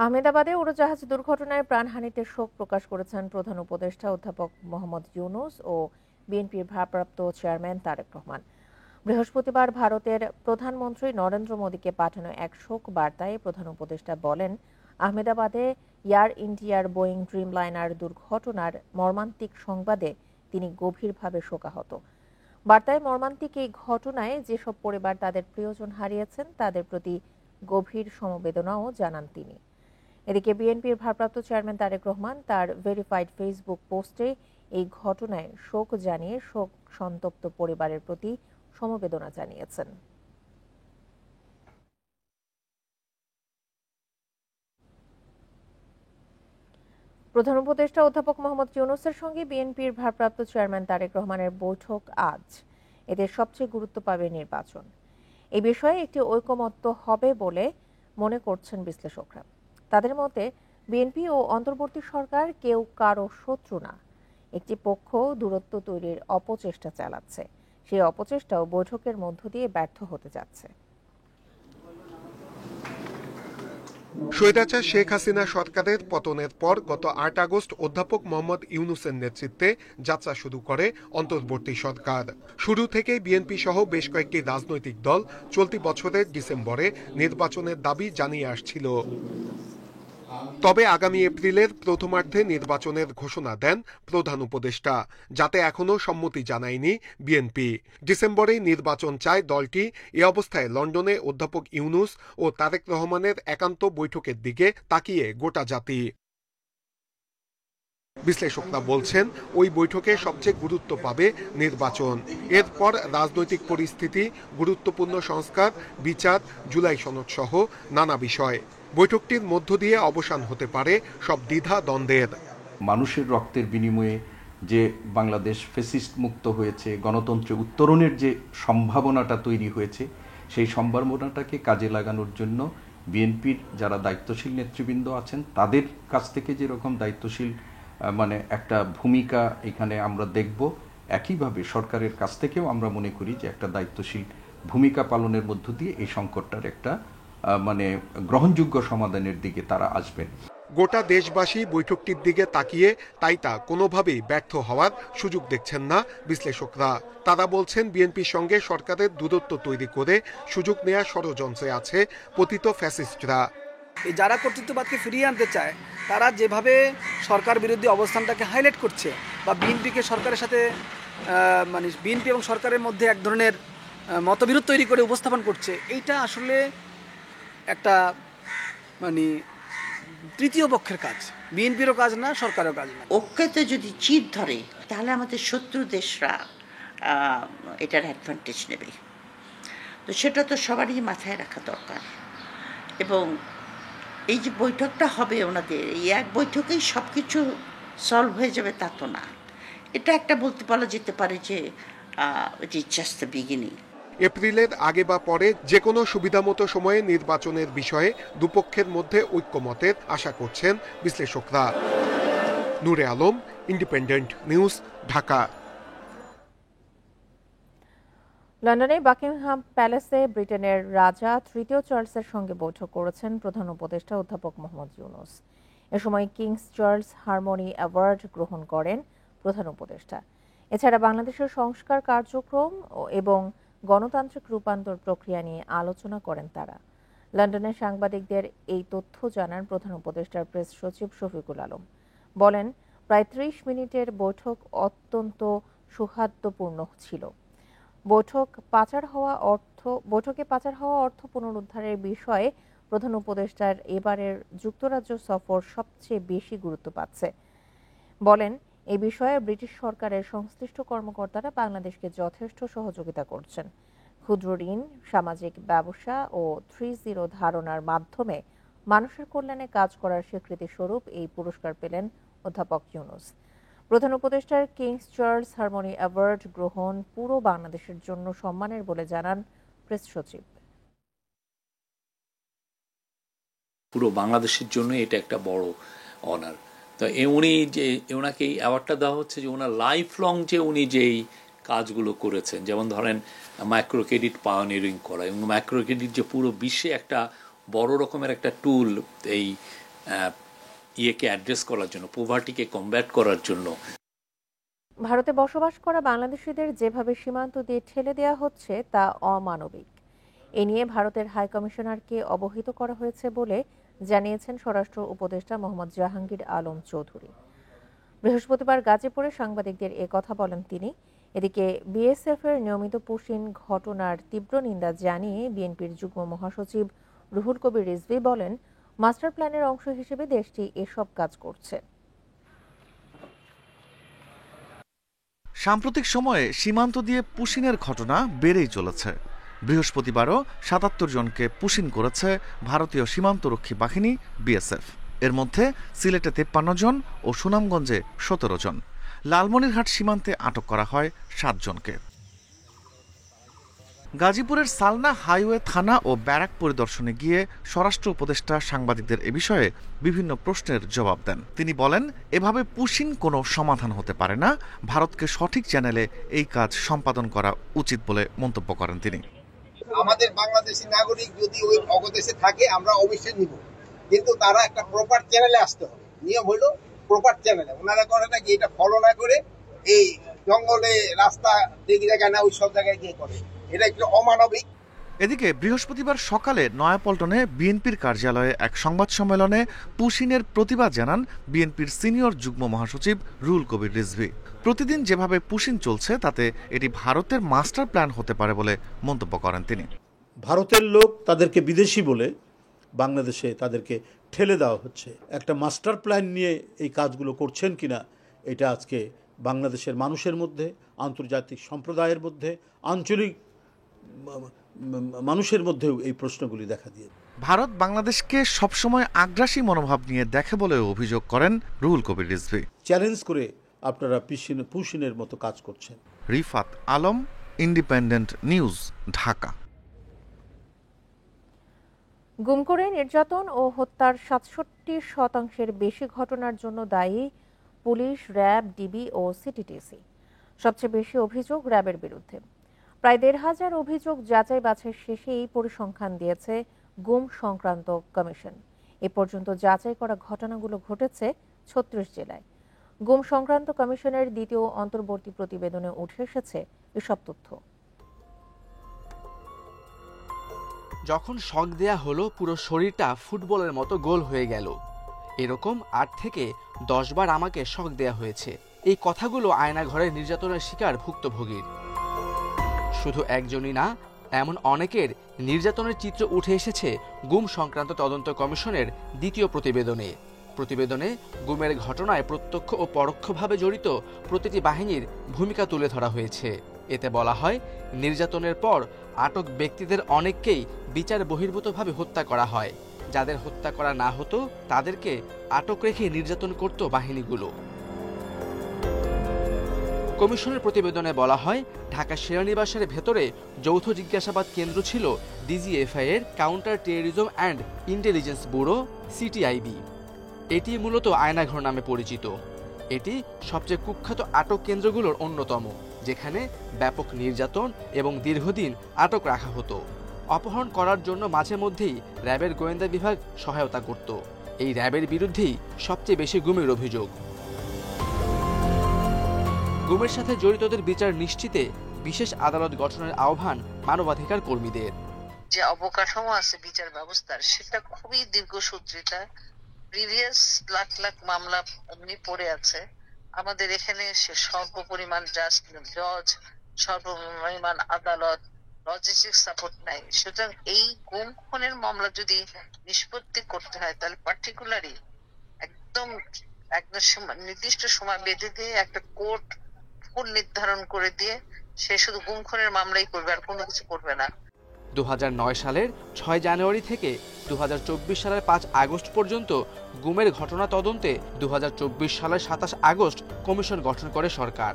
আহমেদাবাদে উড়োজাহাজ দুর্ঘটনায় প্রাণহানিতে শোক প্রকাশ করেছেন প্রধান উপদেষ্টা অধ্যাপক মোহাম্মদ ইউনূস ও বিএনপির ভারপ্রাপ্ত চেয়ারম্যান তারেক রহমান। বৃহস্পতিবার ভারতের প্রধানমন্ত্রী নরেন্দ্র মোদীকে পাঠানো এক শোক বার্তায় প্রধান উপদেষ্টা বলেন, আহমেদাবাদে এয়ার ইন্ডিয়ার বোয়িং ড্রিমলাইনার দুর্ঘটনার মর্মান্তিক সংবাদে তিনি গভীরভাবে শোকাহত। বার্তায় মর্মান্তিক এই ঘটনায় যেসব পরিবার তাদের প্রিয়জন হারিয়েছেন তাদের প্রতি গভীর সমবেদনাও জানান তিনি। এদিকে বিএনপির ভারপ্রাপ্ত চেয়ারম্যান তারেক রহমান তার ভেরিফাইড ফেসবুক পোস্টে এই ঘটনায় শোক জানিয়ে শোক সন্তপ্ত পরিবারের প্রতি সমবেদনা জানিয়েছেন। প্রধান উপদেষ্টা অধ্যাপক মোহাম্মদ ইউনূসের সঙ্গে বিএনপির ভারপ্রাপ্ত চেয়ারম্যান তারেক রহমানের বৈঠক আজ। এতে সবচেয়ে গুরুত্ব পাবে নির্বাচন। এই বিষয়ে একটি ঐকমত্য হবে বলে মনে করছেন বিশ্লেষকরা। তাদের মতে বিএনপি ও অন্তর্বর্তী সরকার কেউ কারো শত্রু না, একটি পক্ষ দূরত্ব তৈরির অপচেষ্টা চালাচ্ছে। সেই অপচেষ্টাও বৈঠকের মধ্য দিয়ে ব্যর্থ হতে যাচ্ছে। স্বৈরাচার শেখ হাসিনা সরকারের পতনের পর গত ৮ আগস্ট অধ্যাপক মোহাম্মদ ইউনূসের নেতৃত্বে যাত্রা শুরু করে অন্তর্বর্তী সরকার। শুরু থেকেই বিএনপি সহ বেশ কয়েকটি রাজনৈতিক দল চলতি বছরের ডিসেম্বরে নির্বাচনের দাবি জানিয়ে আসছিল। তবে আগামী এপ্রিলের প্রথমার্ধে নির্বাচনের ঘোষণা দেন প্রধান উপদেষ্টা, যাতে এখনো সম্মতি জানায়নি বিএনপি। ডিসেম্বরেই নির্বাচন চায় দলটি। এ অবস্থায় লন্ডনে অধ্যাপক ইউনূস ও তারেক রহমানের একান্ত বৈঠকের দিকে তাকিয়ে গোটা জাতি। বিশ্লেষকরা বলছেন, ওই বৈঠকে সবচেয়ে গুরুত্ব পাবে নির্বাচন। এরপর রাজনৈতিক পরিস্থিতি, গুরুত্বপূর্ণ সংস্কার, বিচার, জুলাই সনদ সহ নানা বিষয়। বৈঠকটির মধ্য দিয়ে অবসান হতে পারে সব দ্বিধা দ্বন্দ্বের। মানুষের রক্তের বিনিময়ে যে বাংলাদেশ ফ্যাসিস্ট মুক্ত হয়েছে, গণতন্ত্রে উত্তরণের যে সম্ভাবনাটা তৈরি হয়েছে, সেই সম্ভাবনাটাকে কাজে লাগানোর জন্য বিএনপির যারা দায়িত্বশীল নেতৃবৃন্দ আছেন তাদের কাছ থেকে যেরকম দায়িত্বশীল একটা ভূমিকা এখানে আমরা দেখব, একইভাবে সরকারের কাছ থেকেও আমরা মনে করি যে একটা দায়িত্বশীল ভূমিকা পালনের মধ্য দিয়ে এই সংকটটার একটা গ্রহণযোগ্য সমাধানের দিকে তারা আসবেন। গোটা দেশবাসী বৈঠকটির দিকে তাকিয়ে তাই তা কোনোভাবেই ব্যর্থ হওয়ার সুযোগ দেখছেন না বিশ্লেষকরা। তারা বলছেন, বিএনপির সঙ্গে সরকারের দূরত্ব তৈরি করে সুযোগ নেওয়ার ষড়যন্ত্রে আছে পতিত ফ্যাসিস্টরা। যারা কর্তৃত্ববাদকে ফিরিয়ে আনতে চায় তারা যেভাবে সরকার বিরোধী অবস্থানটাকে হাইলাইট করছে বা বিএনপিকে সরকারের সাথে বিএনপি এবং সরকারের মধ্যে এক ধরনের মতবিরোধ তৈরি করে উপস্থাপন করছে, এইটা আসলে একটা তৃতীয় পক্ষের কাজ, বিএনপিরও কাজ না, সরকারের কাজ না। ঐক্যতে যদি চির ধরে তাহলে আমাদের শত্রু দেশরা এটার অ্যাডভান্টেজ নেবে। তো সেটা তো সবারই মাথায় রাখা দরকার। এবং এই যে বৈঠকটা হবে ওনাদের, এই এক বৈঠকেই সব কিছু সলভ হয়ে যাবে তা তো না। এটা একটা বলতে বলা যেতে পারে যে it is just the beginning. এপ্রিলের আগে বা পরে যে কোনো সুবিধামতো সময়ে নির্বাচনের বিষয়ে দুপক্ষের মধ্যে ঐক্যমতের আশা করছেন বিশ্লেষকরা। নূরে আলম, ইন্ডিপেন্ডেন্ট নিউজ, ঢাকা। লন্ডনে বাকিংহাম প্যালেসে ব্রিটেনের রাজা তৃতীয় চার্লসের সঙ্গে বৈঠক করেছেন প্রধান উপদেষ্টা অধ্যাপক মোহাম্মদ ইউনূস। এ সময় কিংস চার্লস হারমোনি অ্যাওয়ার্ড গ্রহণ করেন প্রধান উপদেষ্টা। এছাড়া বাংলাদেশের সংস্কার কার্যক্রম এবং গণতান্ত্রিক রূপান্তর প্রক্রিয়া নিয়ে আলোচনা করেন তারা। লন্ডনে সাংবাদিকদের এই তথ্য জানান প্রধান উপদেষ্টার প্রেস সচিব শফিকুল আলম। বলেন, প্রায় ৩০ মিনিটের বৈঠক অত্যন্ত সৌহার্দ্যপূর্ণ ছিল। বৈঠকে পাচার হওয়া অর্থ পুনরুদ্ধারের বিষয়ে প্রধান উপদেষ্টার এবারের যুক্তরাজ্য সফর সবচেয়ে বেশি গুরুত্ব পাচ্ছে। বলেন, এই বিষয়ে ব্রিটিশ সরকারের সংশ্লিষ্ট কর্মকর্তারা বাংলাদেশকে যথেষ্ট সহযোগিতা করছেন। ক্ষুদ্র ঋণ, সামাজিক ব্যবসা ও 3-0 ধারণার মাধ্যমে মানুষের কল্যাণে কাজ করার স্বীকৃতি স্বরূপ এই পুরস্কার পেলেন অধ্যাপক ইউনূস। প্রধান উপদেষ্টার কিংস চার্লস হারমোনি অ্যাওয়ার্ড গ্রহণ পুরো বাংলাদেশের জন্য সম্মানের বলে জানান প্রেস সচিব। পুরো বাংলাদেশের জন্য এটা একটা বড় অনার। তো উনি যে ওনাকে এই অ্যাওয়ার্ডটা দেওয়া হচ্ছে যে ওনার লাইফ লং যে উনি যেই কাজগুলো করেছেন, যেমন ধরেন মাইক্রো ক্রেডিট পায়োনিয়ারিং করা, এবং মাইক্রো ক্রেডিট যে পুরো বিশ্বে একটা বড় রকমের একটা টুল এই ইয়েকে অ্যাড্রেস করার জন্য, পোভার্টিকে কমব্যাট করার জন্য। ভারতে বসবাস করা বাংলাদেশিদের যেভাবে সীমান্ত দিয়ে ঠেলে দেওয়া হচ্ছে তা অমানবিক। এ নিয়ে ভারতের হাইকমিশনারকে অবহিত করা হয়েছে বলে জানিয়েছেন স্বরাষ্ট্র উপদেষ্টা মোহাম্মদ জাহাঙ্গীর আলম চৌধুরী। বৃহস্পতিবার গাজীপুরে সাংবাদিকদের এ কথা বলেন তিনি। এদিকে বিএসএফ এর নিয়মিত পুশিন ঘটনার তীব্র নিন্দা জানিয়ে বিএনপির যুগ্ম মহাসচিব রুহুল কবির রিজভী বলেন, মাস্টার প্ল্যানের অংশ হিসেবে দেশটি এসব কাজ করছে। সাম্প্রতিক সময়ে সীমান্ত দিয়ে পুশিনের ঘটনা বেড়েই চলেছে। বৃহস্পতিবারও ৭৭ জনকে পুশিন করেছে ভারতীয় সীমান্তরক্ষী বাহিনী বিএসএফ। এর মধ্যে সিলেটে ৫৩ জন ও সুনামগঞ্জে ১৭ জন। লালমনিরহাট সীমান্তে আটক করা হয় ৭ জনকে। গাজীপুরের সালনা হাইওয়ে থানা ও ব্যারাক পরিদর্শনে গিয়ে স্বরাষ্ট্র উপদেষ্টা সাংবাদিকদের এ বিষয়ে বিভিন্ন প্রশ্নের জবাব দেন। তিনি বলেন, এভাবে পুশিন কোনো সমাধান হতে পারে না। ভারতকে সঠিক চ্যানেলে এই কাজ সম্পাদন করা উচিত বলে মন্তব্য করেন তিনি। আমাদের বাংলাদেশি নাগরিক যদি ওই অবদেশে থাকে আমরা অবশ্যই নিব, কিন্তু তারা একটা প্রপার চ্যানেলে আসতে হবে। নিয়ম হলো প্রপার চ্যানেলে। ওনারা করে নাকি এটা ফলো না করে এই জঙ্গলে রাস্তা দেখি জায়গায় না ওই সব জায়গায় গিয়ে করে, এটা একটু অমানবিক। এদিকে বৃহস্পতিবার সকালে নয়াপল্টনে বিএনপির কার্যালয়ে এক সংবাদ সম্মেলনে পুশিনের প্রতিবাদ জানান বিএনপির সিনিয়র যুগ্ম মহাসচিব রুহুল কবির রিজভী। প্রতিদিন যেভাবে পুশিন চলছে তাতে এটি ভারতের মাস্টার প্ল্যান হতে পারে বলে মন্তব্য করেন তিনি। ভারতের লোক তাদেরকে বিদেশি বলে বাংলাদেশে তাদেরকে ঠেলে দেওয়া হচ্ছে। একটা মাস্টার প্ল্যান নিয়ে এই কাজগুলো করছেন কিনা এটা আজকে বাংলাদেশের মানুষের মধ্যে, আন্তর্জাতিক সম্প্রদায়ের মধ্যে, আঞ্চলিক মানুষের মধ্যেও এই প্রশ্নগুলি দেখা দিয়ে। ভারত বাংলাদেশকে সবসময় আগ্রাসী মনোভাব নিয়ে দেখে বলে অভিযোগ করেন রুহুল কবির রিজভী। চ্যালেঞ্জ করে আপনারা পুশিনের মতো কাজ করছেন। Rifat Alam, independent news, Dhaka. গুম করে নির্যাতন ও হত্যার ৬৭% বেশি ঘটনার জন্য দায়ী পুলিশ, র্যাব, ডিবি ও সিটিটিসি। সবচেয়ে বেশি অভিযোগ র্যাবের বিরুদ্ধে। প্রায় ১৫০০ অভিযোগ যাচাই বাছাই শেষে এই পরিসংখ্যান দিয়েছে গুম সংক্রান্ত কমিশন। এ পর্যন্ত যাচাই করা ঘটনাগুলো ঘটেছে ৩৬ জেলায়। গুম সংক্রান্ত কমিশনের দ্বিতীয় অন্তর্বর্তী প্রতিবেদনে উঠে এসেছে এসব তথ্য। যখন শক দেয়া হলো পুরো শরীরটা ফুটবলের মতো গোল হয়ে গেল, এরকম ৮ থেকে ১০ বার আমাকে শক দেয়া হয়েছে। এই কথাগুলো আয়নাঘরের নির্যাতনের শিকার ভুক্তভোগীর। শুধু একজনই না, এমন অনেকের নির্যাতনের চিত্র উঠে এসেছে গুম সংক্রান্ত তদন্ত কমিশনের দ্বিতীয় প্রতিবেদনে। প্রতিবেদনে গুমের ঘটনায় প্রত্যক্ষ ও পরোক্ষভাবে জড়িত প্রতিটি বাহিনীর ভূমিকা তুলে ধরা হয়েছে। এতে বলা হয়, নির্যাতনের পর আটক ব্যক্তিদের অনেককেই বিচার বহির্ভূতভাবে হত্যা করা হয়। যাদের হত্যা করা না হতো তাদেরকে আটক রেখে নির্যাতন করত বাহিনীগুলো। কমিশনের প্রতিবেদনে বলা হয়, ঢাকা সেনানিবাসের ভেতরে যৌথ জিজ্ঞাসাবাদ কেন্দ্র ছিল ডিজিএফআই এর counter terrorism and intelligence bureau CTIB. এটি মূলত আয়নাঘর নামে পরিচিত। এটি সবচেয়ে কুখ্যাত আটক কেন্দ্রগুলোর অন্যতম, যেখানে ব্যাপক নির্যাতন এবং দীর্ঘদিন আটক রাখা হতো। অপহরণ করার জন্য মাঝে মধ্যেই র্যাবের গোয়েন্দা বিভাগ সহায়তা করত। এই র্যাবের বিরুদ্ধেই সবচেয়ে বেশি গুমের অভিযোগ। গুমের সাথে জড়িতদের বিচার নিশ্চিতে বিশেষ আদালত গঠনের আহ্বান মানবাধিকার কর্মীদের। যে অবকাঠামো আছে বিচার ব্যবস্থার, সেটা খুবই দীর্ঘসূত্রিতা। প্রিভিয়াস লাখ লাখ মামলা এমনি পড়ে আছে। আমাদের এখানে স্বল্পপরিমাণ জজ, স্বল্পপরিমাণ আদালত, লজিস্টিক সাপোর্ট নাই। সুতরাং এই গুম খুনের মামলা যদি নিষ্পত্তি করতে হয়, তাহলে পার্টিকুলারলি একদম নির্দিষ্ট সময় বেঁধে দিয়ে একটা কোর্ট ফুল নির্ধারণ করে দিয়ে সে শুধু গুম খুনের মামলাই করবে, আর কোনো কিছু করবে না। 2009 সালের 6 জানুয়ারি থেকে 2024 সালের 5 আগস্ট পর্যন্ত গুমের ঘটনা তদন্তে 2024 সালের 27 আগস্ট কমিশন গঠন করে সরকার।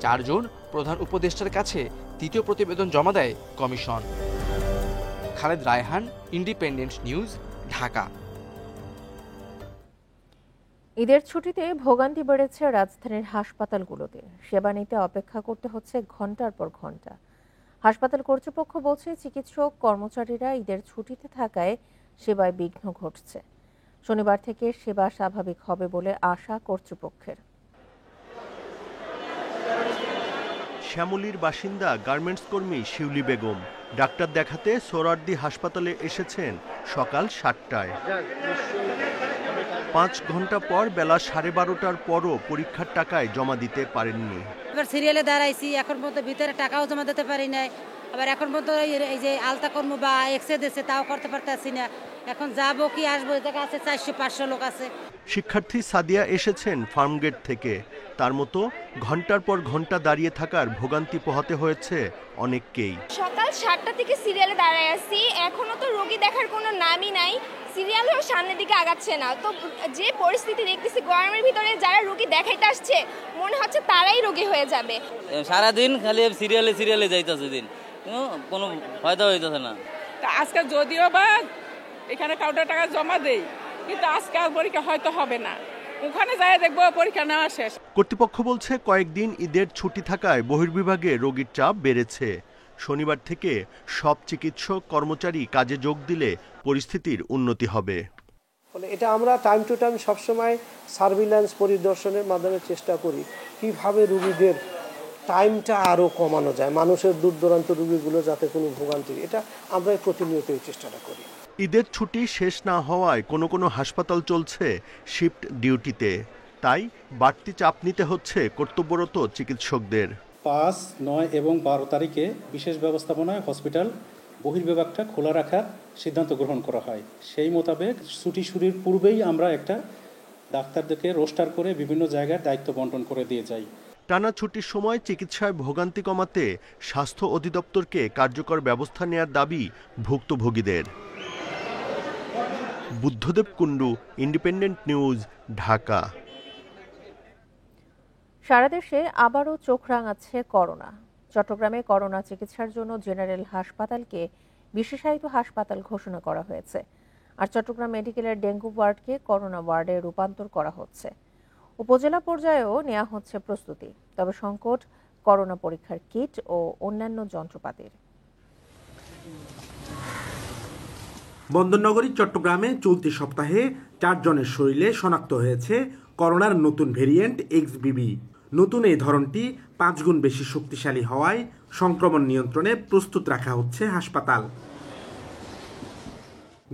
4 জুন প্রধান উপদেষ্টার কাছে তৃতীয় প্রতিবেদন জমা দেয় commission. Khaled Raihan, independent news, Dhaka. ঈদের ছুটিতে ভোগান্তি বেড়েছে রাজধানীর হাসপাতালগুলোতে। সেবা নিতে অপেক্ষা করতে হচ্ছে ঘন্টার পর ঘন্টা। হাসপাতাল কর্তৃপক্ষ বলছে, চিকিৎসক কর্মচারীরা ঈদের ছুটিতে থাকায় সেবায় বিঘ্ন ঘটছে। শনিবার থেকে সেবা স্বাভাবিক হবে বলে আশা কর্তৃপক্ষের। শ্যামলীর বাসিন্দা গার্মেন্টস কর্মী শিউলি বেগম ডাক্তার দেখাতে সোহরাওয়ার্দী হাসপাতালে এসেছেন সকাল 7টায়। 5 ঘন্টা পর বেলা 12:30টার পরও পরীক্ষার টাকায় জমা দিতে পারেননি। এবার সিরিয়ালে দাঁড়াইছি, এখন পর্যন্ত ভিতরে টাকাও জমা দিতে পারি নাই। আবার এখন পর্যন্ত এই যে আলতা কর্ম বা এক্সরে দিচ্ছে তাও করতে পারতেছি না। এখন যাবো কি আসবো, দেখা আছে 400-500 লোক আছে। শিক্ষার্থী সাদিয়া এসেছেন ফার্মগেট থেকে। তার মতো ঘন্টার পর ঘন্টা দাঁড়িয়ে থাকার ভোগান্তি পোহাতে হয়েছে অনেককেই। সকাল 7টা থেকে সিরিয়ালে দাঁড়ায় আছি, এখনো তো রোগী দেখার কোনো নামই নাই। সিরিয়ালও সামনের দিকে আগাচ্ছে না। তো যে পরিস্থিতি দেখতেছি গরমের ভিতরে যারা রোগী দেখাইতে আসছে মনে হচ্ছে তারাই রোগী হয়ে যাবে। সারাদিন খালি সিরিয়ালে যাইতেছে দিন, কোনো ফায়দা হইতেছে না। আজকে যদিও বা এখানে কাউন্টার টাকা জমা দেই, কিন্তু আজকে আর পরীক্ষা হয়তো হবে না। ওখানে যাই দেখবো পরীক্ষা নেওয়া শেষ। কর্তৃপক্ষ বলছে কয়েকদিন ঈদের ছুটি থাকায় বহির্বিভাগে রোগীর চাপ বেড়েছে। শনিবার থেকে সব চিকিৎসক কর্মচারী কাজে যোগ দিলে পরিস্থিতির উন্নতি হবে। এটা আমরা টাইম টু টাইম সবসময় সার্ভিল্যান্স পরিদর্শনের মাধ্যমে চেষ্টা করি কিভাবে রোগীদের টাইমটা আরও কমানো যায়, মানুষের দূর দূরান্ত রোগীগুলো যাতে কোনো ভোগান্তি, এটা আমরা প্রতিনিয়ত এই চেষ্টাটা করি। ঈদের ছুটি শেষ না হওয়ায় কোনো কোনো হাসপাতাল চলছে শিফট ডিউটিতে, তাই বাড়তি চাপ নিতে হচ্ছে কর্তব্যরত চিকিৎসকদের। 5, 9 এবং 12 তারিখে বিশেষ ব্যবস্থাপনায় হসপিটাল বহির্বিভাগটা খোলা রাখার সিদ্ধান্ত গ্রহণ করা হয়। সেই মোতাবেক ছুটি শুরুর পূর্বেই আমরা একটা ডাক্তারদেরকে রোস্টার করে বিভিন্ন জায়গায় দায়িত্ব বন্টন করে দিয়ে যাই। টানা ছুটির সময় চিকিৎসায় ভোগান্তি কমাতে স্বাস্থ্য অধিদপ্তরকে কার্যকর ব্যবস্থা নেওয়ার দাবি ভুক্তভোগীদের। Buddhadeb Kundu, independent news, Dhaka. সারা দেশে আবারও চোখ রাঙাচ্ছে করোনা। চট্টগ্রামে করোনা চিকিৎসার জন্য জেনারেল হাসপাতালকে বিশেষায়িত হাসপাতাল ঘোষণা করা হয়েছে। আর চট্টগ্রাম মেডিকেলের ডেঙ্গু ওয়ার্ডকে করোনা ওয়ার্ডে রূপান্তর করা হচ্ছে। উপজেলা পর্যায়েও নেওয়া হচ্ছে প্রস্তুতি। তবে সংকট করোনা পরীক্ষার কিট ও অন্যান্য যন্ত্রপাতির। বন্দরনগরী চট্টগ্রামে চলতি সপ্তাহে 4 জনের শরীরে শনাক্ত হয়েছে করোনার নতুন ভেরিয়েন্ট XBB। নতুন এই ধরনটি 5 গুণ বেশি শক্তিশালী হওয়ায় সংক্রমণ নিয়ন্ত্রণে প্রস্তুত রাখা হচ্ছে হাসপাতাল।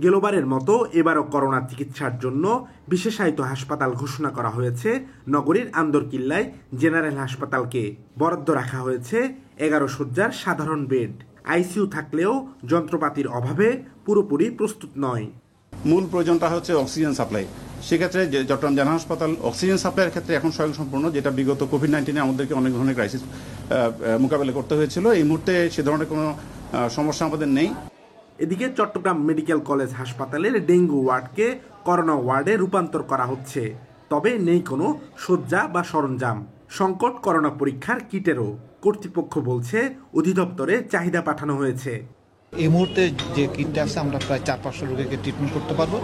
গেলবারের মতো এবারও করোনা চিকিৎসার জন্য বিশেষায়িত হাসপাতাল ঘোষণা করা হয়েছে নগরীর আন্দরকিল্লায় জেনারেল হাসপাতালকে। বরাদ্দ রাখা হয়েছে 11 শয্যার সাধারণ বেড। আইসিইউ থাকলেও যন্ত্রপাতির অভাবে পুরোপুরি প্রস্তুত নয়। মূল প্রয়োজনটা হচ্ছে অক্সিজেন সাপ্লাই। সেক্ষেত্রে চট্টগ্রাম জেনারেল হাসপাতাল অক্সিজেন সাপ্লাইয়ের ক্ষেত্রে এখন স্বয়ংসম্পূর্ণ, যেটা বিগত কোভিড-19 আমাদেরকে অনেক ধরনের ক্রাইসিস মোকাবেলা করতে হয়েছিল। এই মুহূর্তে সে ধরনের কোনো সমস্যা আমাদের নেই। এদিকে চট্টগ্রাম মেডিকেল কলেজ হাসপাতালের ডেঙ্গু ওয়ার্ডকে করোনা ওয়ার্ডে রূপান্তর করা হচ্ছে। তবে নেই কোনো শয্যা বা সরঞ্জাম। সংকট করোনা পরীক্ষার কিটেরও। কর্তৃপক্ষ বলছে অধিদপ্তরে চাহিদা পাঠানো হয়েছে। এই মুহূর্তে যে কিটটা আছে আমরা প্রায় 400-500 রোগীকে ট্রিটমেন্ট করতে পারবো।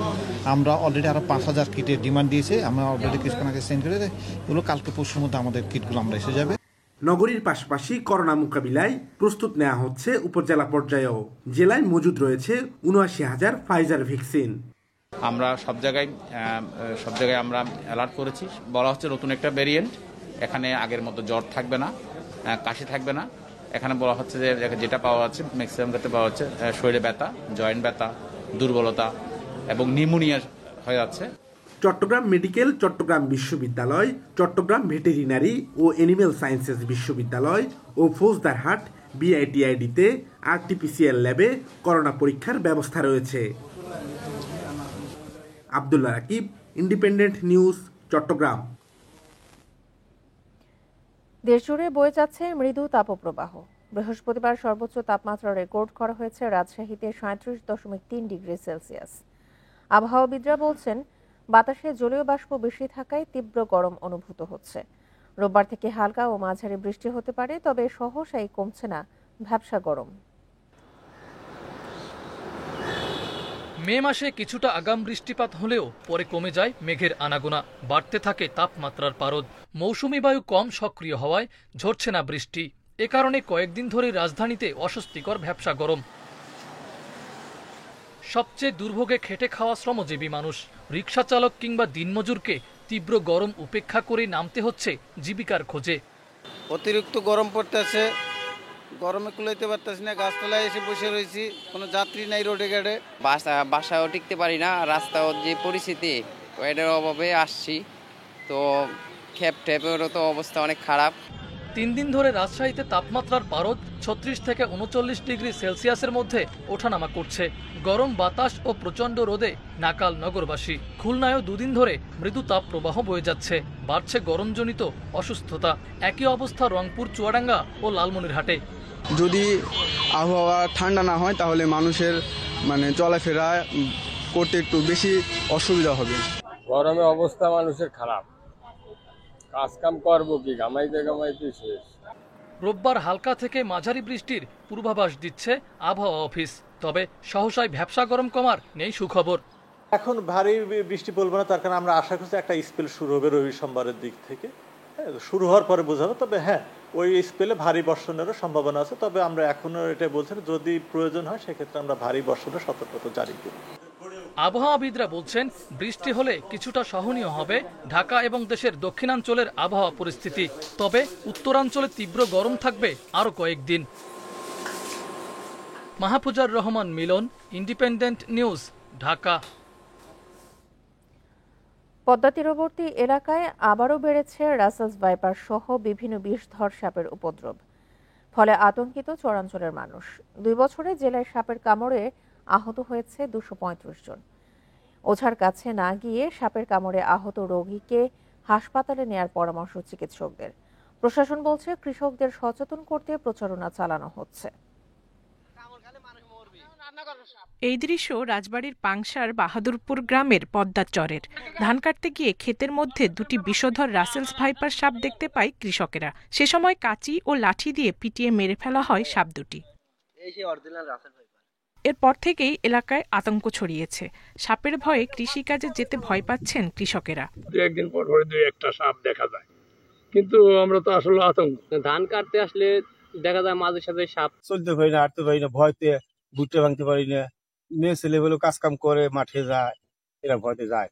আমরা অলরেডি আরো 5000 কিটের ডিমান্ড দিয়েছে, আমরা অলরেডি কিছুক্ষণ আগে সেন্ড করে এগুলো কালকে পরশুর মধ্যে আমাদের কিটগুলো আমরা এসে যাবে। নগরীর পাশাপাশি করোনা মোকাবিলায় প্রস্তুত নেওয়া হচ্ছে উপজেলা পর্যায়েও। জেলায় মজুদ রয়েছে ৭৯,০০০ ফাইজার ভ্যাকসিন। আমরা সব জায়গায় আমরা অ্যালার্ট করেছি। বলা হচ্ছে নতুন একটা ভেরিয়েন্ট, এখানে আগের মতো জ্বর থাকবে না, কাশি থাকবে না। এখানে বলা হচ্ছে যে যেটা পাওয়া যাচ্ছে ম্যাক্সিমাম ক্ষেত্রে পাওয়া যাচ্ছে শরীরে ব্যথা, জয়েন্ট ব্যথা, দুর্বলতা এবং নিউমোনিয়া হয়ে যাচ্ছে। চট্টগ্রাম মেডিকেল, চট্টগ্রাম বিশ্ববিদ্যালয়, চট্টগ্রাম ভেটেরিনারি ও অ্যানিমেল সায়েন্সেস বিশ্ববিদ্যালয় ও ফৌজদারহাট বিআইটিআইডিতে RT-PCR ল্যাবে করোনা পরীক্ষার ব্যবস্থা রয়েছে। Abdullah Rakib, independent news, Chattogram. দেশজুড়ে বয়ে যাচ্ছে মৃদু তাপপ্রবাহ। বৃহস্পতিবার সর্বোচ্চ তাপমাত্রা রেকর্ড করা হয়েছে রাজশাহীতে 37.3 ডিগ্রি সেলসিয়াস। আবহাওয়াবিদরা বলছেন বাতাসে জলীয় বাষ্প বেশি থাকায় তীব্র গরম অনুভূত হচ্ছে। রোববার থেকে হালকা ও মাঝারি বৃষ্টি হতে পারে, তবে সহসাই কমছে না ভ্যাপসা গরম। মে মাসে কিছুটা আগাম বৃষ্টিপাত হলেও পরে কমে যায় মেঘের আনাগোনা, বাড়তে থাকে তাপমাত্রার পারদ। মৌসুমি বায়ু কম সক্রিয় হওয়ায় ঝরছে না বৃষ্টি। এ কারণে কয়েকদিন ধরে রাজধানীতে অস্বস্তিকর ভ্যাপসা গরম। সবচেয়ে দুর্ভোগে খেটে খাওয়া শ্রমজীবী মানুষ, রিকশা চালক কিংবা দিনমজুরকে তীব্র গরম উপেক্ষা করে নামতে হচ্ছে জীবিকার খোঁজে। অতিরিক্ত গরম পড়তেছে, গরমে কুলাইতে পারতেছি না, গাছতলায় এসে বসে রয়েছি, কোনো যাত্রী নাই রোডে ঘাটে। বাসায়ও টিকতে পারি না, রাস্তাও যে পরিস্থিতি এটার অভাবে আসছি, তো ঠেপেরও তো অবস্থা অনেক খারাপ। 3 দিন ধরে রাজশাহীতে তাপমাত্রার পারদ 36 থেকে 39 ডিগ্রি সেলসিয়াসের মধ্যে ওঠানামা করছে। গরম বাতাস ও প্রচণ্ড রোদে নাকাল নগরবাসী। খুলনায়ও 2 দিন ধরে মৃদু তাপ প্রবাহ বয়ে যাচ্ছে, বাড়ছে গরমজনিত অসুস্থতা। একই অবস্থা রংপুর, চুয়াডাঙ্গা ও লালমনিরহাটে। যদি আবহাওয়া ঠান্ডা না হয় তাহলে মানুষের চলাফেরা করতে একটু বেশি অসুবিধা হবে। গরমে অবস্থা মানুষের খারাপ, কাজ কাম করবো কি, ঘামাইতে শেষ। রোববার হালকা থেকে মাঝারি বৃষ্টির পূর্বাভাস দিচ্ছে আবহাওয়া অফিস, তবে সহসায় ভ্যাপসা গরম কমার নেই সুখবর। এখন ভারী বৃষ্টি বলবো না, তার কারণ আমরা আশা করছি একটা স্পেল শুরু হবে রবি সোমবারের দিক থেকে। শুরু হওয়ার পরে বোঝাবো, তবে হ্যাঁ ওই স্পেলে ভারী বর্ষণেরও সম্ভাবনা আছে। তবে আমরা এখনো এটা বলছি, যদি প্রয়োজন হয় সেক্ষেত্রে আমরা ভারী বর্ষণের সতর্কতা জারি করি। আবহাওয়াবিদরা বলছেন বৃষ্টি হলে কিছুটা সহনীয় হবে ঢাকা এবং দেশের দক্ষিণাঞ্চলের আবহাওয়া পরিস্থিতি, তবে উত্তরাঞ্চলে তীব্র গরম থাকবে আরও কয়েকদিন। মাহফুজার রহমান মিলন, ইন্ডিপেন্ডেন্ট নিউজ, ঢাকা। পদ্মা তীরবর্তী এলাকায় আবারও বেড়েছে রাসেলস ভাইপার সহ বিভিন্ন বিষধর সাপের উপদ্রব, ফলে আতঙ্কিত চরাঞ্চলের মানুষ। 2 বছরে জেলায় সাপের কামড়ে আহত হয়েছে 235 জন। ওঝার কাছে না গিয়ে সাপের কামড়ে আহত রোগীকে হাসপাতালে নেয়ার পরামর্শ চিকিৎসকদের। প্রশাসন বলছে কৃষকদের সচেতন করতে প্রচারণা চালানো হচ্ছে। এই দৃশ্য রাজবাড়ীর পাংশার বাহাদুরপুর গ্রামের পদ্মার চরের। ধান কাটতে গিয়ে ক্ষেতের মধ্যে 2টি বিষধর রাসেলস ভাইপার সাপ দেখতে পায় কৃষকেরা। সে সময় কাঁচি ও লাঠি দিয়ে পিটিয়ে মেরে ফেলা হয় সাপ দুটি। এরপর থেকেই এলাকায় আতঙ্ক ছড়িয়েছে। সাপের ভয়ে কৃষিকাজে যেতে ভয় পাচ্ছেন কৃষকেরা। একদিন পর পরে 2-1টা সাপ দেখা যায়, কিন্তু আমরা তো আসলে আতঙ্ক। ধান কাটতে আসলে দেখা যায় মাঝে সাথে সাপ। চলতে পারি না, হাঁটতে পারি না, ভয়তে ভুট্টা ভাঙতে পারি না। মেয়ে ছেলেগুলো কাজ কাম করে মাঠে যায়, এরা ভয়তে যায়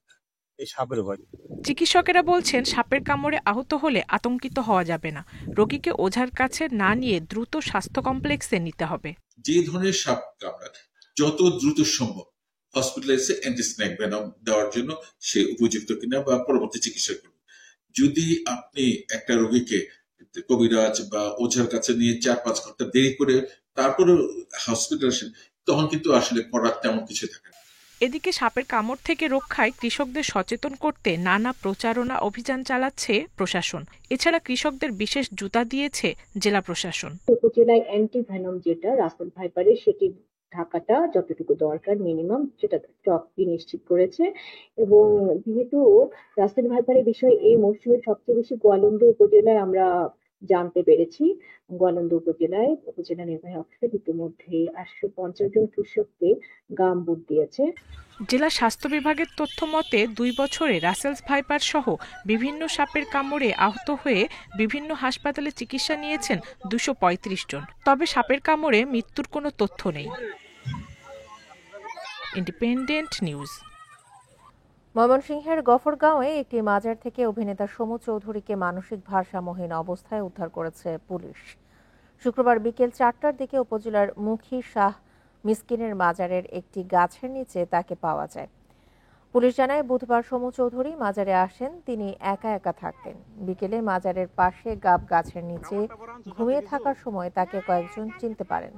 এই সাপের ভয়। চিকিৎসকেরা বলছেন সাপের কামড়ে আহত হলে আতঙ্কিত হওয়া যাবে না। রোগীকে ওঝার কাছে না নিয়ে দ্রুত স্বাস্থ্য কমপ্লেক্সে নিতে হবে। যে ধরনের সাপ কামড়ায় যত দ্রুত সম্ভব হসপিটালাইজে অ্যান্টিস্নেক ভেনম দেওয়ার জন্য সে উপযুক্ত কিনা বা পরবর্তী চিকিৎসা করুন। যদি আপনি একটা রোগীকে কবিরাজ বা ওঝার কাছে নিয়ে 4-5 ঘন্টা দেরি করে তারপরে হসপিটাল আসেন, তখন কিন্তু আসলে করার তেমন কিছু থাকে না। এদিকে সাপের কামড় থেকে রক্ষায় কৃষকদের সচেতন করতে নানা প্রচারণা অভিযান চালাচ্ছে প্রশাসন। এছাড়া কৃষকদের বিশেষ জুতা দিয়েছে জেলা প্রশাসন। উপজেলায় অ্যান্টি ভেনম যেটা রাসেল ভাইপারের, সেটি ঢাকাটা যতটুকু দরকার মিনিমাম সেটা স্টক নিশ্চিত করেছে। এবং যেহেতু রাসেল ভাইপারের বিষয়ে এই মৌসুমে সবচেয়ে বেশি গোয়ালন্দ উপজেলায় আমরা জানতে পেরেছি। গোয়ালন্দ উপজেলায় উপজেলা নির্বাহী অফিসার ইতিমধ্যে 850 জন কৃষককে গাম বুট দিয়েছে। জেলা স্বাস্থ্য বিভাগের তথ্য মতে 2 বছরে রাসেলস ভাইপার সহ বিভিন্ন সাপের কামড়ে আহত হয়ে বিভিন্ন হাসপাতালে চিকিৎসা নিয়েছেন 235 জন। তবে সাপের কামড়ে মৃত্যুর কোনো তথ্য নেই। Independent news. ময়মনসিংহের গফরগাঁওয়ে একটি মাজার থেকে অভিনেতা সমু চৌধুরীকে মানসিক ভারসাম্যহীন অবস্থায় উদ্ধার করেছে পুলিশ। শুক্রবার বিকেল 4টার দিকে উপজেলার মুখী শাহ মিসকিনের মাজারের একটি গাছের নিচে তাকে পাওয়া যায়। পুলিশ জানায় বুধবার সমু চৌধুরী মাজারে আসেন। তিনি একা একা থাকতেন। বিকেলে মাজারের পাশে গাব গাছের নিচে ঘুমিয়ে থাকার সময় তাকে কয়েকজন চিনতে পারেন।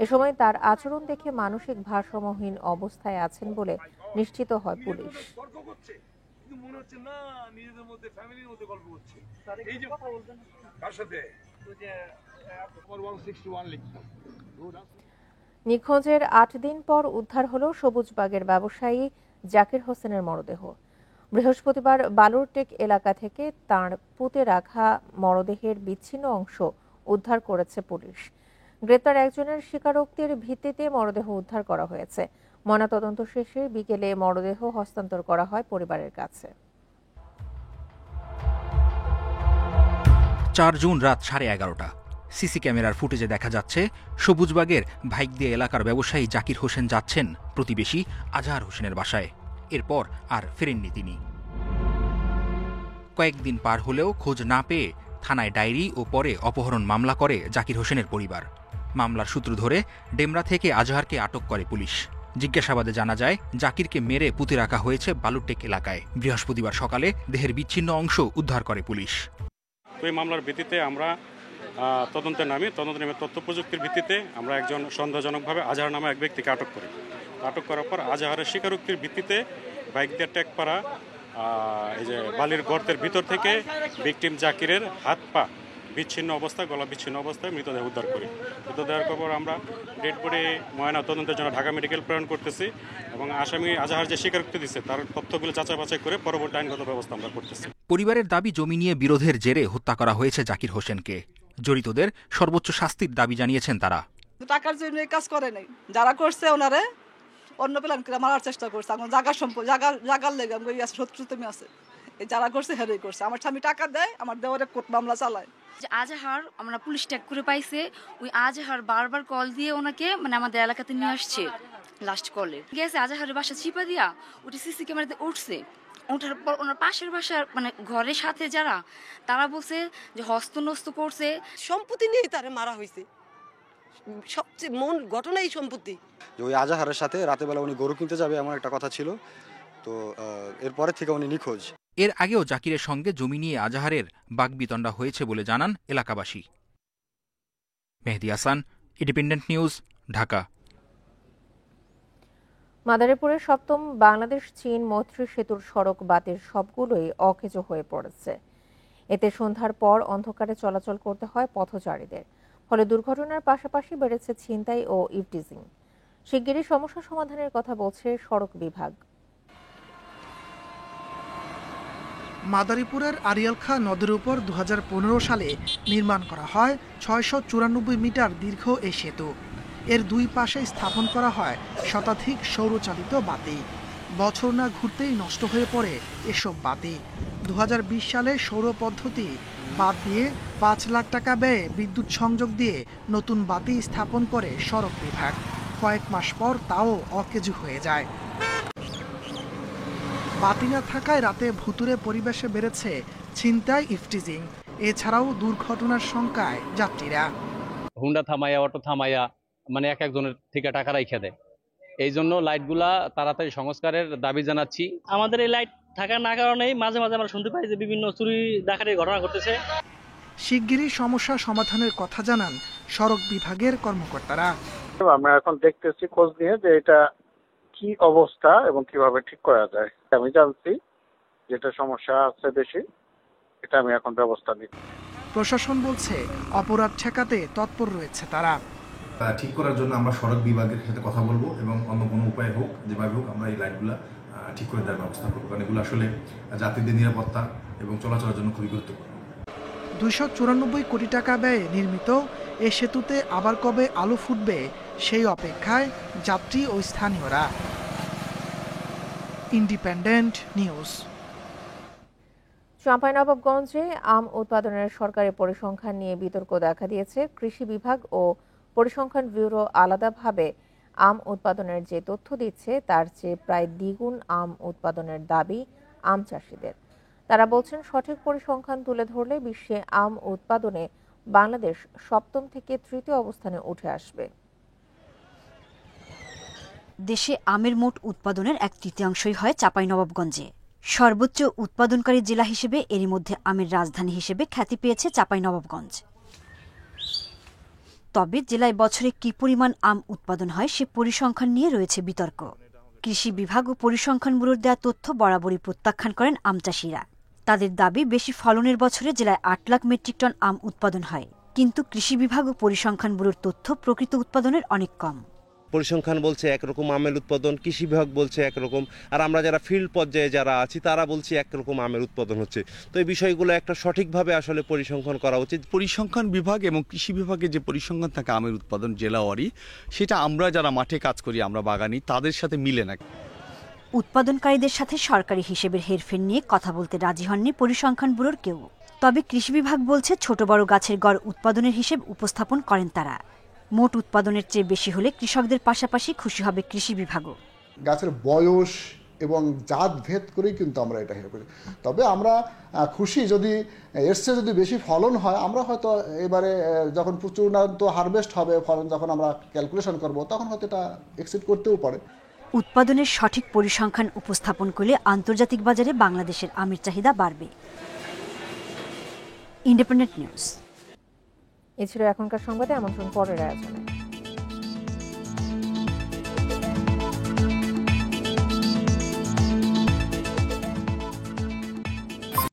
এ সময় তার আচরণ দেখে মানসিক ভারসাম্যহীন অবস্থায় আছেন বলে নিশ্চিত হয় পুলিশ। নিখোঁজের 8 দিন পর উদ্ধার হলো সবুজবাগের ব্যবসায়ী জাকির হোসেনের মরদেহ। বৃহস্পতিবার বালুরটেক এলাকা থেকে তাঁর পুঁতে রাখা মরদেহের বিচ্ছিন্ন অংশ উদ্ধার করেছে পুলিশ। গ্রেপ্তার একজনের স্বীকারোক্তির ভিত্তিতে মরদেহ উদ্ধার করা হয়েছে। ময়নাতদন্ত শেষে বিকেলে মরদেহ হস্তান্তর করা হয় পরিবারের কাছে। 4 জুন রাত 11:30। সিসি ক্যামেরার ফুটেজে দেখা যাচ্ছে সবুজবাগের ভাইকদিয়া এলাকার ব্যবসায়ী জাকির হোসেন যাচ্ছেন প্রতিবেশী আজহার হোসেনের বাসায়। এরপর আর ফেরেননি তিনি। কয়েকদিন পার হলেও খোঁজ না পেয়ে থানায় ডায়েরি ও পরে অপহরণ মামলা করে জাকির হোসেনের পরিবার। মামলার সূত্র ধরে ডেমরা থেকে আজহারকে আটক করে পুলিশ। জিজ্ঞাসাবাদে জানা যায় জাকিরকে মেরে পুঁতে রাখা হয়েছে বালুরটেক এলাকায়। বৃহস্পতিবার সকালে দেহের বিচ্ছিন্ন অংশ উদ্ধার করে পুলিশ। এই মামলার ভিত্তিতে আমরা তদন্তে নামি তথ্য প্রযুক্তির ভিত্তিতে আমরা একজন সন্দেহজনকভাবে আজহার নামে এক ব্যক্তিকে আটক করি। আটক করার পর আজহারের স্বীকারোক্তির ভিত্তিতে ভাইকদিয়া টেকপাড়া এই যে বালির গর্তের ভিতর থেকে ভিকটিম জাকিরের হাত পা বিচ্ছিন্ন অবস্থা, গলা বিচ্ছিন্ন অবস্থায় মৃতদেহ উদ্ধার করি। মৃতদেহের খবর আমরা ডেড বডি ময়না তদন্তের জন্য ঢাকা মেডিকেল প্রেরণ করতেছি এবং আসামি আজহার যে স্বীকারোক্তি দিচ্ছে তার তথ্যগুলো যাচাই বাছাই করে পরবর্তী আইনগত ব্যবস্থা আমরা করতেছি। পরিবারের দাবি জমি নিয়ে বিরোধের জেরে হত্যা করা হয়েছে জাকির হোসেনকে। জড়িতদের সর্বোচ্চ শাস্তির দাবি জানিয়েছেন তারা। টাকার জন্য কাজ করে নাই, যারা করছে ওনারে অন্য প্ল্যান করে মারার চেষ্টা করছে। এখন জাগার লেগে শত্রু তুমি আছে, যারা করছে হেরেই করছে। আমার স্বামী টাকা দেয়, আমার দেওয়ারে কোর্ট মামলা চালায়। আজহার আমরা পুলিশ ট্যাগ করে পাইছে, ওই আজহার বারবার কল দিয়ে ওনাকে আমাদের এলাকাতে নিয়ে আসছে। লাস্ট কলে গেছে আজহারের বাসা চিপা দিয়া ওটা সিসি ক্যামেরাতে উঠছে। ওঠার পর ওনার পাশের বাসার ঘরের সাথে যারা তারা বলছে যে হস্তনস্ত করছে। সম্পত্তি নিয়ে তারে মারা হয়েছে, সবচেয়ে মূল ঘটনা এই সম্পত্তি। ওই আজহারের সাথে রাতে বেলা উনি গরু কিনতে যাবে এমন একটা কথা ছিল, তো এরপরে থেকে উনি নিখোঁজ। এর আগেও জাকিরের সঙ্গে জমি নিয়ে আজহারের বাকবিতণ্ডা হয়েছে বলে জানান এলাকাবাসী। মেহেদী হাসান, ইন্ডিপেন্ডেন্ট নিউজ, ঢাকা। মাদারীপুরের ৭ম বাংলাদেশ চীন মৈত্রী সেতুর সড়ক বাতির সবগুলোই অকেজো হয়ে পড়েছে। এতে সন্ধ্যার পর অন্ধকারে চলাচল করতে হয় পথচারীদের। ফলে দুর্ঘটনার পাশাপাশি বেড়েছে ছিনতাই ও ইভটিজিং। শিগগিরই সমস্যা সমাধানের কথা বলছে সড়ক বিভাগ। মাদারীপুরের আড়িয়ালখা নদীর উপর 2015 সালে নির্মাণ করা হয় 694 মিটার দীর্ঘ এই সেতু। এর দুই পাশে স্থাপন করা হয় শতাধিক সৌরচালিত বাতি। বছর না ঘুরতেই নষ্ট হয়ে পড়ে এসব বাতি। 2020 সালে সৌর পদ্ধতি বাদ দিয়ে 5 লাখ টাকা ব্যয়ে বিদ্যুৎ সংযোগ দিয়ে নতুন বাতি স্থাপন করে সড়ক বিভাগ। কয়েক মাস পর তাও অকেজো হয়ে যায়। বাতি না থাকায় রাতে ভুতুরে পরিবেশে বেড়েছে ছিনতাই, ইভটিজিং। এছাড়াও দুর্ঘটনার শঙ্কায় যাত্রীরা। হুন্ডা থামাইয়া, অটো থামাইয়া এক একজনের থেকে টাকা রাইখা দেয়। এই জন্য লাইটগুলা তাড়াতাড়ি সংস্কারের দাবি জানাচ্ছি। আমাদের এই লাইট থাকার না কারণেই মাঝে মাঝে আমরা শুনতে পাই যে বিভিন্ন চুরি ডাকাতির ঘটনা ঘটতেছে। শিগগিরই সমস্যা সমাধানের কথা জানান সড়ক বিভাগের কর্মকর্তারা। আমরা এখন দেখতেছি খোঁজ নিয়ে যে এটা কি অবস্থা এবং কিভাবে ঠিক করা যায়। আমি জানছি যেটা সমস্যা আছে বেশি, এটা আমি এখন ব্যবস্থা নিচ্ছি। প্রশাসন বলছে অপরাধ ঠেকাতে তৎপর রয়েছে তারা। ঠিক করার জন্য আমরা সড়ক বিভাগের সাথে কথা বলবো এবং অন্য কোনো উপায় হোক, যেভাবে হোক আমরা এই লাইটগুলো ঠিক করে দেওয়ার ব্যবস্থা করবো, কারণ এগুলো আসলে যাত্রীদের নিরাপত্তা এবং চলাচলের জন্য খুবই গুরুত্বপূর্ণ। 294 কোটি টাকা ব্যয়ে নির্মিত এ সেতুতে আবার কবে আলো ফুটবে সেই অপেক্ষায় যাত্রী ও স্থানীয়রা। Independent news. চাঁপাইনবাবগঞ্জে আম উৎপাদনের সরকারি পরিসংখ্যান নিয়ে বিতর্ক দেখা দিয়েছে। কৃষি বিভাগ ও পরিসংখ্যান ব্যুরো আলাদাভাবে আম উৎপাদনের যে তথ্য দিচ্ছে তার চেয়ে প্রায় দ্বিগুণ আম উৎপাদনের দাবি আম চাষিদের। তারা বলছেন সঠিক পরিসংখ্যান তুলে ধরলে বিশ্বে আম উৎপাদনে বাংলাদেশ 7ম থেকে 3য় অবস্থানে উঠে আসবে। দেশে আমের মোট উৎপাদনের 1/3 হয় চাঁপাইনবাবগঞ্জে। সর্বোচ্চ উৎপাদনকারী জেলা হিসেবে এরই মধ্যে আমের রাজধানী হিসেবে খ্যাতি পেয়েছে চাঁপাইনবাবগঞ্জ। তবে জেলায় বছরে কি পরিমাণ আম উৎপাদন হয় সে পরিসংখ্যান নিয়ে রয়েছে বিতর্ক। কৃষি বিভাগ ও পরিসংখ্যান ব্যুরোর দেওয়া তথ্য বরাবরই প্রত্যাখ্যান করেন আম চাষিরা। তাদের দাবি বেশি ফলনের বছরে জেলায় 8 লাখ মেট্রিক টন আম উৎপাদন হয়, কিন্তু কৃষি বিভাগ ও পরিসংখ্যান ব্যুরোর তথ্য প্রকৃত উৎপাদনের অনেক কম। পরিসংখ্যান বলছে একরকম আমের উৎপাদন, কৃষি বিভাগ বলছে একরকম, আর আমরা যারা ফিল্ড পর্যায়ে যারা আছি তারা বলছি একরকম আমের উৎপাদন হচ্ছে। তো এই বিষয়গুলো একটা সঠিকভাবে আসলে পরিসংখ্যান করা উচিত। পরিসংখ্যান বিভাগ এবং কৃষি বিভাগের যে পরিসংখ্যান থাকে আমের উৎপাদন জেলাওয়ারি, সেটা আমরা যারা মাঠে কাজ করি, আমরা বাগানি, তাদের সাথে মিলে না। উৎপাদনকারীদের সাথে সরকারি হিসেবের হেরফের নিয়ে কথা বলতে রাজি হননি পরিসংখ্যান ব্যুরোর কেউ। তবে কৃষি বিভাগ বলছে ছোট বড় গাছের গড় উৎপাদনের হিসেব উপস্থাপন করেন তারা। মোট উৎপাদনের চেয়ে বেশি হলে কৃষকদের পাশাপাশি খুশি হবে কৃষি বিভাগও। গাছের বয়স এবং জাত ভেদ করেই কিন্তু আমরা এটা করি। তবে আমরা খুশি যদি এর চেয়ে যদি বেশি ফলন হয়, আমরা হয়তো এবারে যখন প্রচুরান্ত হারভেস্ট হবে, ফলন যখন আমরা ক্যালকুলেশন করব, তখন হয়তো এটা এক্সিড করতেও পারে। উৎপাদনের সঠিক পরিসংখ্যান উপস্থাপন করলে আন্তর্জাতিক বাজারে বাংলাদেশের আমের চাহিদা বাড়বে। Independent news. এ ছিল এখনকার সংবাদে, আমন্ত্রণ পরের আয়োজনে।